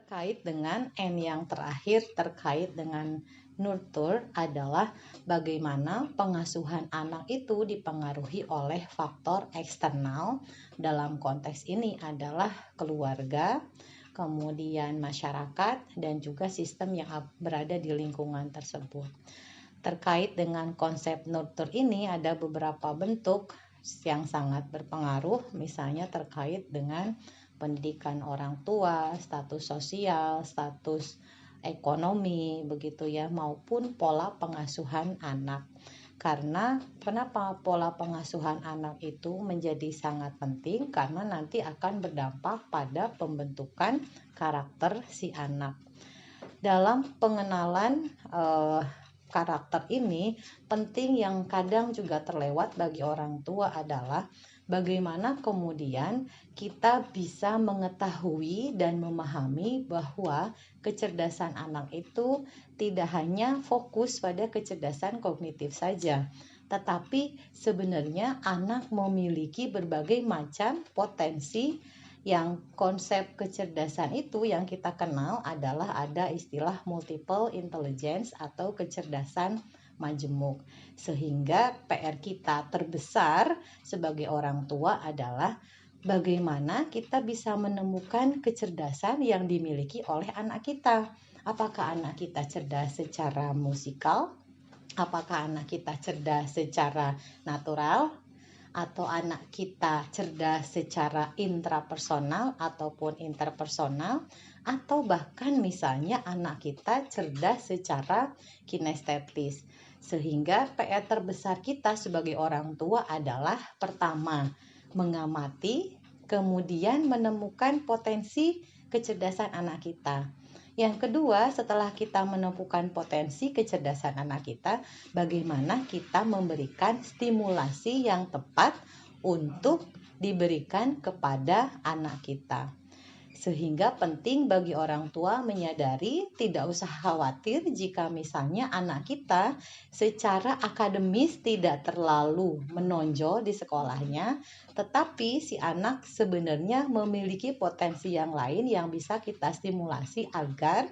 Terkait dengan N yang terakhir, terkait dengan nurture adalah bagaimana pengasuhan anak itu dipengaruhi oleh faktor eksternal. Dalam konteks ini adalah keluarga, kemudian masyarakat, dan juga sistem yang berada di lingkungan tersebut. Terkait dengan konsep nurture ini ada beberapa bentuk yang sangat berpengaruh, misalnya terkait dengan pendidikan orang tua, status sosial, status ekonomi, begitu ya, maupun pola pengasuhan anak. Karena kenapa pola pengasuhan anak itu menjadi sangat penting? Karena nanti akan berdampak pada pembentukan karakter si anak. Dalam pengenalan karakter ini, penting yang kadang juga terlewat bagi orang tua adalah bagaimana kemudian kita bisa mengetahui dan memahami bahwa kecerdasan anak itu tidak hanya fokus pada kecerdasan kognitif saja, tetapi sebenarnya anak memiliki berbagai macam potensi. Yang konsep kecerdasan itu yang kita kenal adalah ada istilah multiple intelligence atau kecerdasan majemuk. Sehingga PR kita terbesar sebagai orang tua adalah bagaimana kita bisa menemukan kecerdasan yang dimiliki oleh anak kita. Apakah anak kita cerdas secara musikal? Apakah anak kita cerdas secara natural? Atau anak kita cerdas secara intrapersonal ataupun interpersonal, atau bahkan misalnya anak kita cerdas secara kinestetis. Sehingga PR terbesar kita sebagai orang tua adalah pertama, mengamati, kemudian menemukan potensi kecerdasan anak kita. Yang kedua, setelah kita menemukan potensi kecerdasan anak kita, bagaimana kita memberikan stimulasi yang tepat untuk diberikan kepada anak kita. Sehingga penting bagi orang tua menyadari tidak usah khawatir jika misalnya anak kita secara akademis tidak terlalu menonjol di sekolahnya, tetapi si anak sebenarnya memiliki potensi yang lain yang bisa kita stimulasi agar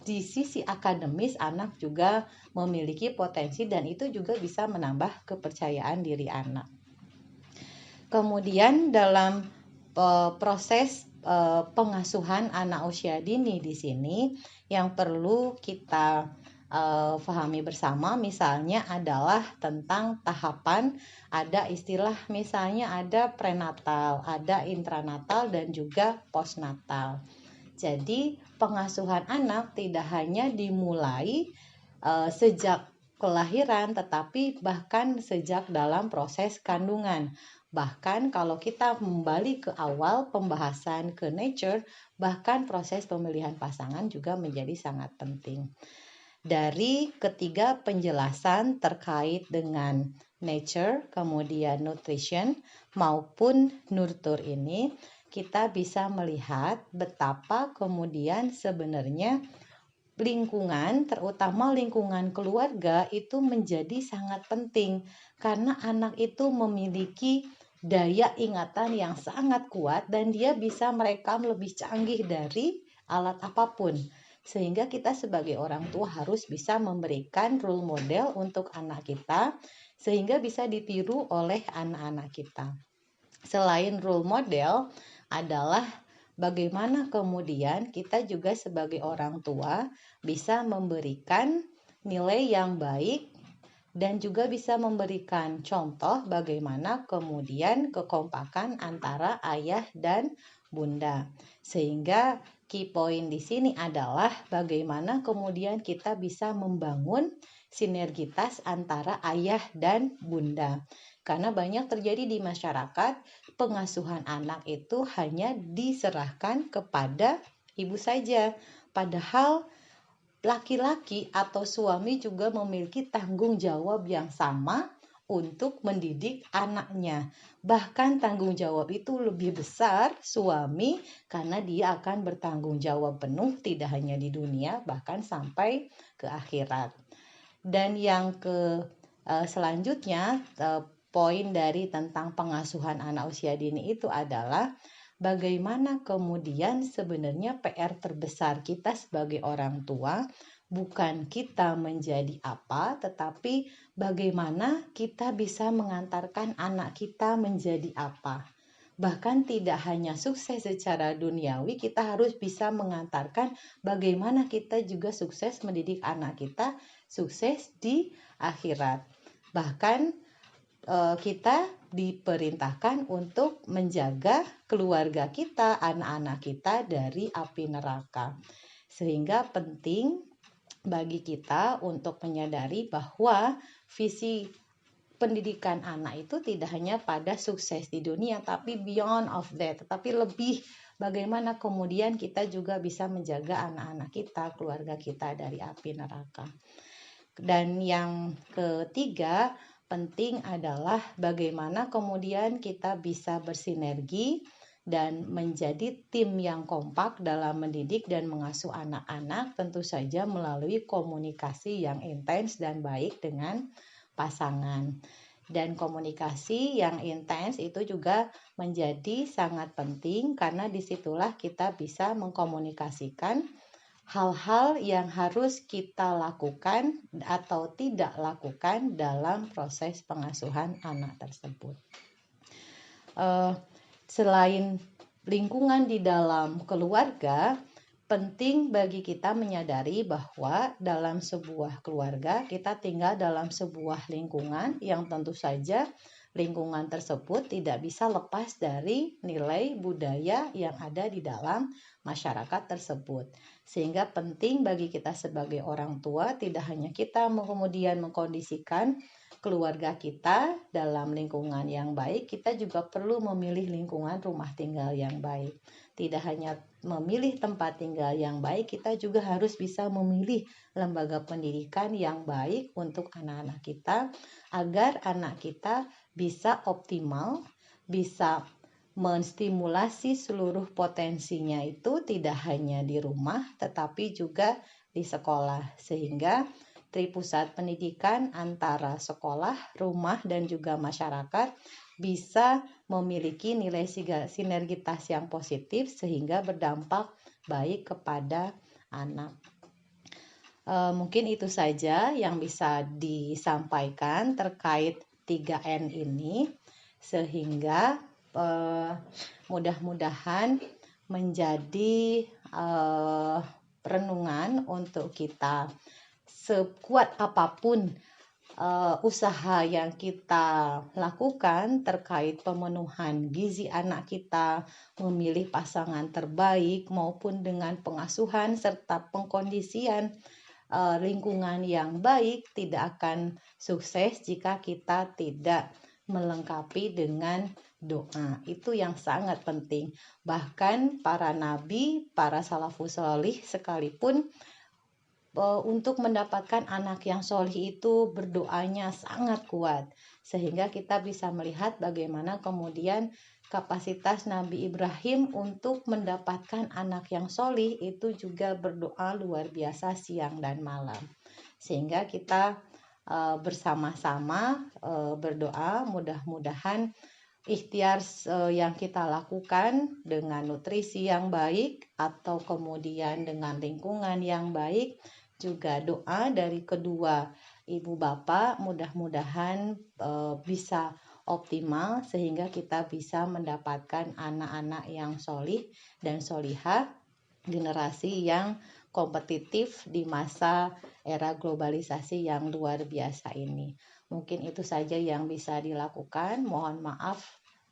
di sisi akademis anak juga memiliki potensi, dan itu juga bisa menambah kepercayaan diri anak. Kemudian dalam proses pengasuhan anak usia dini di sini yang perlu kita pahami bersama misalnya adalah tentang tahapan. Ada istilah misalnya ada prenatal, ada intranatal, dan juga postnatal. Jadi pengasuhan anak tidak hanya dimulai sejak kelahiran, tetapi bahkan sejak dalam proses kandungan. Bahkan kalau kita kembali ke awal pembahasan ke nature, bahkan proses pemilihan pasangan juga menjadi sangat penting. Dari ketiga penjelasan terkait dengan nature, kemudian nutrition maupun nurture ini, kita bisa melihat betapa kemudian sebenarnya lingkungan, terutama lingkungan keluarga, itu menjadi sangat penting karena anak itu memiliki daya ingatan yang sangat kuat dan dia bisa merekam lebih canggih dari alat apapun. Sehingga kita sebagai orang tua harus bisa memberikan role model untuk anak kita sehingga bisa ditiru oleh anak-anak kita. Selain role model adalah bagaimana kemudian kita juga sebagai orang tua bisa memberikan nilai yang baik dan juga bisa memberikan contoh bagaimana kemudian kekompakan antara ayah dan bunda. Sehingga key point di sini adalah bagaimana kemudian kita bisa membangun sinergitas antara ayah dan bunda. Karena banyak terjadi di masyarakat, pengasuhan anak itu hanya diserahkan kepada ibu saja. Padahal laki-laki atau suami juga memiliki tanggung jawab yang sama untuk mendidik anaknya. Bahkan tanggung jawab itu lebih besar suami karena dia akan bertanggung jawab penuh tidak hanya di dunia bahkan sampai ke akhirat. Dan yang selanjutnya poin dari tentang pengasuhan anak usia dini itu adalah bagaimana kemudian sebenarnya PR terbesar kita sebagai orang tua bukan kita menjadi apa, tetapi bagaimana kita bisa mengantarkan anak kita menjadi apa. Bahkan tidak hanya sukses secara duniawi, kita harus bisa mengantarkan bagaimana kita juga sukses mendidik anak kita sukses di akhirat. Bahkan kita diperintahkan untuk menjaga keluarga kita, anak-anak kita dari api neraka. Sehingga penting bagi kita untuk menyadari bahwa visi pendidikan anak itu tidak hanya pada sukses di dunia, tapi beyond of that, tetapi lebih bagaimana kemudian kita juga bisa menjaga anak-anak kita, keluarga kita dari api neraka. Dan yang ketiga, penting adalah bagaimana kemudian kita bisa bersinergi dan menjadi tim yang kompak dalam mendidik dan mengasuh anak-anak, tentu saja melalui komunikasi yang intens dan baik dengan pasangan. Dan komunikasi yang intens itu juga menjadi sangat penting karena disitulah kita bisa mengkomunikasikan hal-hal yang harus kita lakukan atau tidak lakukan dalam proses pengasuhan anak tersebut. Selain lingkungan di dalam keluarga, penting bagi kita menyadari bahwa dalam sebuah keluarga kita tinggal dalam sebuah lingkungan yang tentu saja lingkungan tersebut tidak bisa lepas dari nilai budaya yang ada di dalam masyarakat tersebut. Sehingga penting bagi kita sebagai orang tua tidak hanya kita kemudian mengkondisikan keluarga kita dalam lingkungan yang baik, kita juga perlu memilih lingkungan rumah tinggal yang baik. Tidak hanya memilih tempat tinggal yang baik, kita juga harus bisa memilih lembaga pendidikan yang baik untuk anak-anak kita, agar anak kita bisa optimal, bisa menstimulasi seluruh potensinya itu tidak hanya di rumah, tetapi juga di sekolah. Sehingga Tripusat pendidikan antara sekolah, rumah, dan juga masyarakat bisa memiliki nilai sinergitas yang positif sehingga berdampak baik kepada anak. Mungkin itu saja yang bisa disampaikan terkait 3N ini, sehingga mudah-mudahan menjadi renungan untuk kita. Sekuat apapun usaha yang kita lakukan terkait pemenuhan gizi anak kita, memilih pasangan terbaik maupun dengan pengasuhan serta pengkondisian lingkungan yang baik, tidak akan sukses jika kita tidak melengkapi dengan doa. Itu yang sangat penting. Bahkan para nabi, para salafus sholih sekalipun untuk mendapatkan anak yang sholih itu berdoanya sangat kuat, sehingga kita bisa melihat bagaimana kemudian kapasitas Nabi Ibrahim untuk mendapatkan anak yang sholih itu juga berdoa luar biasa siang dan malam. Sehingga kita bersama-sama berdoa, mudah-mudahan ikhtiar yang kita lakukan dengan nutrisi yang baik atau kemudian dengan lingkungan yang baik, juga doa dari kedua ibu bapak, mudah-mudahan bisa optimal sehingga kita bisa mendapatkan anak-anak yang sholih dan sholihah, generasi yang kompetitif di masa era globalisasi yang luar biasa ini. Mungkin itu saja yang bisa dilakukan. Mohon maaf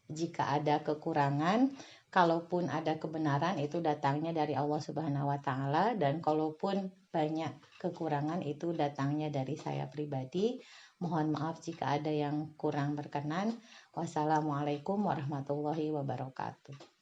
jika ada kekurangan. Kalaupun ada kebenaran itu datangnya dari Allah Subhanahu wa taala, dan kalaupun banyak kekurangan itu datangnya dari saya pribadi. Mohon maaf jika ada yang kurang berkenan. Wassalamualaikum warahmatullahi wabarakatuh.